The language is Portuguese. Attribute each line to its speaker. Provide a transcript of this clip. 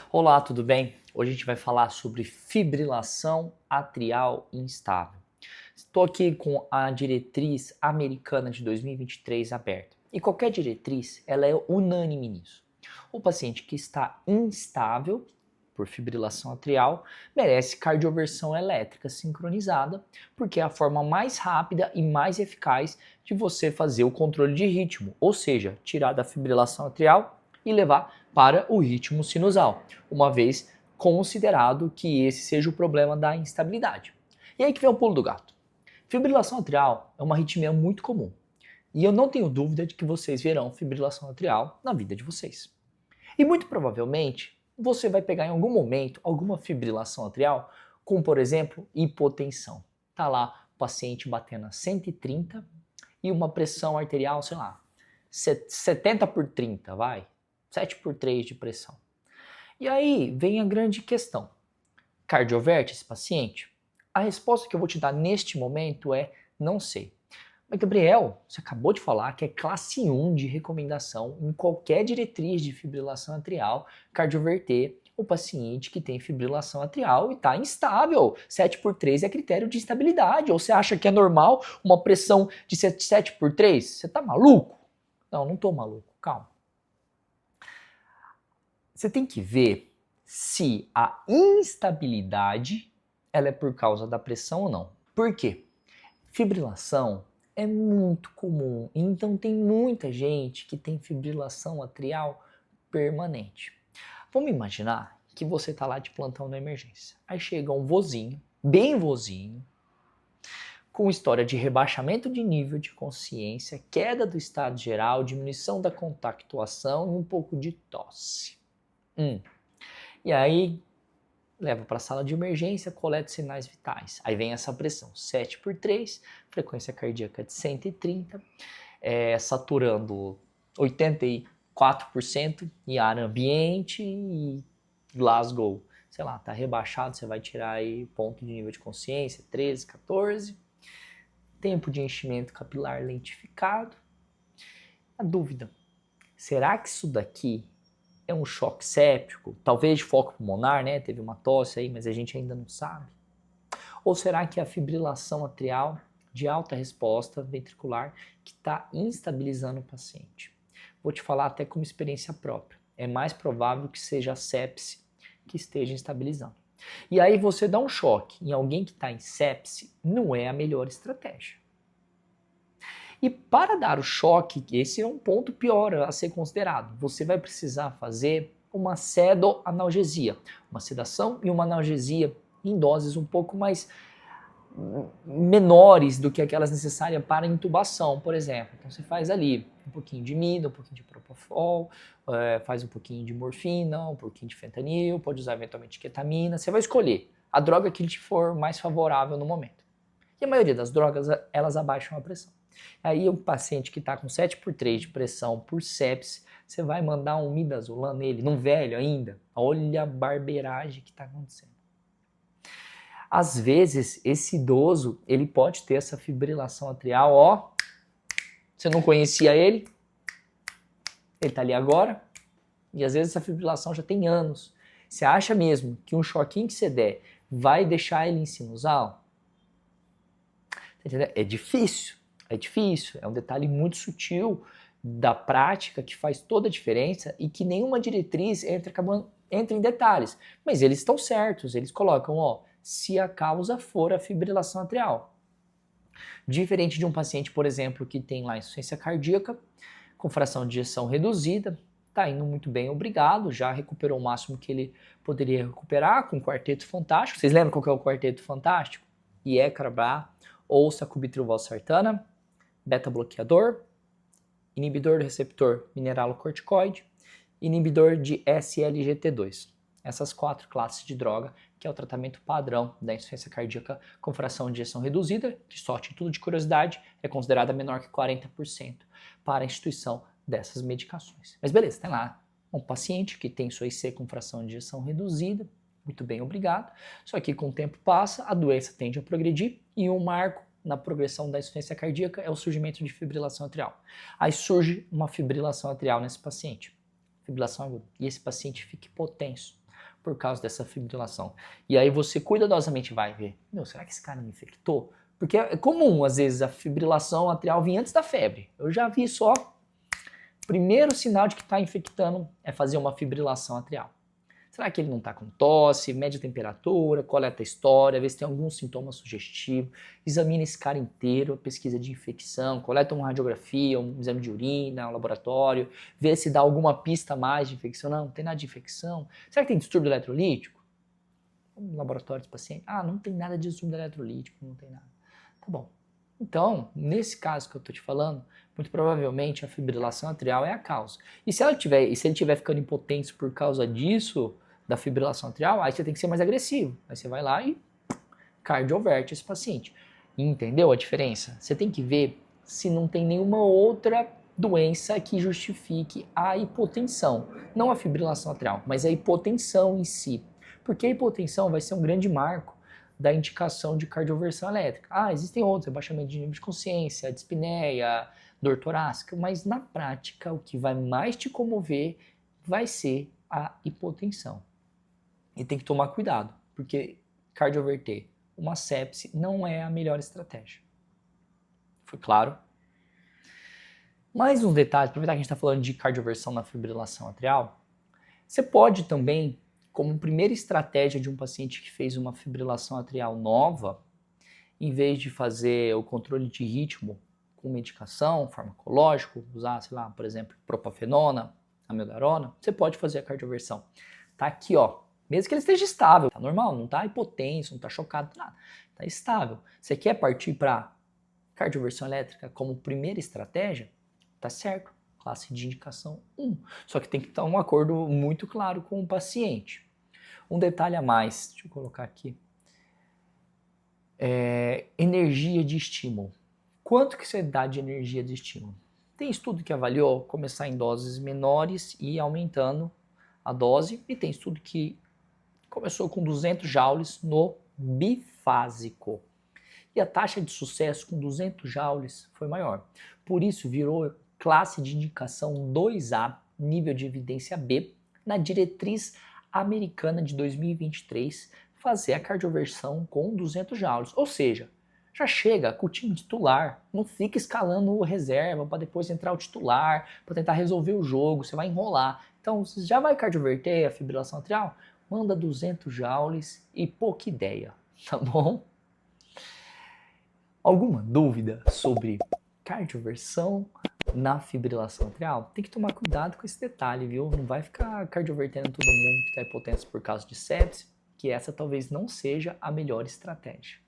Speaker 1: Olá, tudo bem? Hoje a gente vai falar sobre fibrilação atrial instável. Estou aqui com a diretriz americana de 2023 aberta. E qualquer diretriz, ela é unânime nisso. O paciente que está instável por fibrilação atrial merece cardioversão elétrica sincronizada, porque é a forma mais rápida e mais eficaz de você fazer o controle de ritmo, ou seja, tirar da fibrilação atrial e levar para o ritmo sinusal, uma vez considerado que esse seja o problema da instabilidade. E aí que vem o pulo do gato. Fibrilação atrial é uma arritmia muito comum, e eu não tenho dúvida de que vocês verão fibrilação atrial na vida de vocês. E muito provavelmente você vai pegar em algum momento alguma fibrilação atrial, com, por exemplo, hipotensão. Tá lá o paciente batendo a 130 e uma pressão arterial, sei lá, 70 por 30, vai, 7 por 3 de pressão. E aí vem a grande questão. Cardioverte esse paciente? A resposta que eu vou te dar neste momento é não sei. Mas, Gabriel, você acabou de falar que é classe 1 de recomendação em qualquer diretriz de fibrilação atrial cardioverter o paciente que tem fibrilação atrial e está instável. 7 por 3 é critério de instabilidade. Ou você acha que é normal uma pressão de 7 por 3? Você está maluco? Não, não estou maluco. Calma. Você tem que ver se a instabilidade ela é por causa da pressão ou não. Por quê? Fibrilação é muito comum, então tem muita gente que tem fibrilação atrial permanente. Vamos imaginar que você está lá de plantão na emergência. Aí chega um vozinho, bem vozinho, com história de rebaixamento de nível de consciência, queda do estado geral, diminuição da compactuação e um pouco de tosse. E aí leva para a sala de emergência, coleta sinais vitais. Aí vem essa pressão, 7 por 3, frequência cardíaca de 130, saturando 84% em ar ambiente e Glasgow, sei lá, tá rebaixado, você vai tirar aí ponto de nível de consciência, 13, 14. Tempo de enchimento capilar lentificado. A dúvida, será que isso daqui é um choque séptico, talvez de foco pulmonar, né? Teve uma tosse aí, mas a gente ainda não sabe. Ou será que é a fibrilação atrial de alta resposta ventricular que está instabilizando o paciente? Vou te falar até como experiência própria. É mais provável que seja a sepse que esteja instabilizando. E aí você dá um choque em alguém que está em sepse, não é a melhor estratégia. E para dar o choque, esse é um ponto pior a ser considerado. Você vai precisar fazer uma sedoanalgesia, uma sedação e uma analgesia em doses um pouco mais menores do que aquelas necessárias para intubação, por exemplo. Então você faz ali um pouquinho de mida, um pouquinho de propofol, faz um pouquinho de morfina, um pouquinho de fentanil, pode usar eventualmente ketamina. Você vai escolher a droga que te for mais favorável no momento. E a maioria das drogas, elas abaixam a pressão. Aí o paciente que está com 7 por 3 de pressão por sepse, você vai mandar um midazolam nele, num velho ainda. Olha a barbeiragem que está acontecendo. Às vezes, esse idoso, ele pode ter essa fibrilação atrial, ó. Você não conhecia ele está ali agora, e às vezes essa fibrilação já tem anos. Você acha mesmo que um choquinho que você der vai deixar ele em sinusal? É difícil. É um detalhe muito sutil da prática que faz toda a diferença e que nenhuma diretriz entra em detalhes. Mas eles estão certos, eles colocam, ó, se a causa for a fibrilação atrial. Diferente de um paciente, por exemplo, que tem lá insuficiência cardíaca, com fração de ejeção reduzida, está indo muito bem, obrigado, já recuperou o máximo que ele poderia recuperar com o quarteto fantástico. Vocês lembram qual que é o quarteto fantástico? Iecarabá ou sacubitril/valsartana, beta-bloqueador, inibidor do receptor mineralocorticoide, inibidor de SLGT2. Essas 4 classes de droga, que é o tratamento padrão da insuficiência cardíaca com fração de ejeção reduzida, que só a título de curiosidade é considerada menor que 40% para a instituição dessas medicações. Mas beleza, tem lá um paciente que tem sua IC com fração de ejeção reduzida, muito bem, obrigado. Só que com o tempo passa, a doença tende a progredir e um marco na progressão da insuficiência cardíaca é o surgimento de fibrilação atrial. Aí surge uma fibrilação atrial nesse paciente, fibrilação aguda, e esse paciente fica hipotenso. por causa dessa fibrilação. E aí você cuidadosamente vai ver, meu, será que esse cara me infectou? Porque é comum, às vezes, a fibrilação atrial vir antes da febre. Eu já vi só, primeiro sinal de que está infectando é fazer uma fibrilação atrial. Será que ele não está com tosse, mede a temperatura, coleta a história, vê se tem algum sintoma sugestivo, examina esse cara inteiro, pesquisa de infecção, coleta uma radiografia, um exame de urina, um laboratório, vê se dá alguma pista a mais de infecção. Não tem nada de infecção. Será que tem distúrbio eletrolítico? Um laboratório dos pacientes. Ah, não tem nada de distúrbio eletrolítico, não tem nada. Tá bom. Então, nesse caso que eu estou te falando, muito provavelmente a fibrilação atrial é a causa. E se ele estiver ficando impotente por causa disso, da fibrilação atrial, aí você tem que ser mais agressivo. Aí você vai lá e cardioverte esse paciente. Entendeu a diferença? Você tem que ver se não tem nenhuma outra doença que justifique a hipotensão. Não a fibrilação atrial, mas a hipotensão em si. Porque a hipotensão vai ser um grande marco da indicação de cardioversão elétrica. Ah, existem outros, abaixamento de nível de consciência, dispneia, dor torácica, mas na prática o que vai mais te comover vai ser a hipotensão. E tem que tomar cuidado, porque cardioverter uma sepse não é a melhor estratégia. Foi claro? Mais uns detalhes, aproveitar que a gente está falando de cardioversão na fibrilação atrial, você pode também, como primeira estratégia de um paciente que fez uma fibrilação atrial nova, em vez de fazer o controle de ritmo com medicação, farmacológico, usar, sei lá, por exemplo, propafenona, amiodarona, você pode fazer a cardioversão. Tá aqui, ó. Mesmo que ele esteja estável, tá normal, não tá hipotenso, não tá chocado, nada. Tá estável. Você quer partir para cardioversão elétrica como primeira estratégia? Tá certo. Classe de indicação 1. Só que tem que estar um acordo muito claro com o paciente. Um detalhe a mais, deixa eu colocar aqui. Energia de estímulo. Quanto que você dá de energia de estímulo? Tem estudo que avaliou começar em doses menores e ir aumentando a dose, e tem estudo que começou com 200 joules no bifásico. E a taxa de sucesso com 200 joules foi maior. Por isso virou classe de indicação 2A, nível de evidência B, na diretriz americana de 2023, fazer a cardioversão com 200 joules. Ou seja, já chega com o time titular, não fica escalando o reserva para depois entrar o titular, para tentar resolver o jogo, você vai enrolar. Então, você já vai cardioverter a fibrilação atrial? Manda 200 joules e pouca ideia, tá bom? Alguma dúvida sobre cardioversão na fibrilação atrial? Tem que tomar cuidado com esse detalhe, viu? Não vai ficar cardiovertendo todo mundo que está hipotenso por causa de sepse, que essa talvez não seja a melhor estratégia.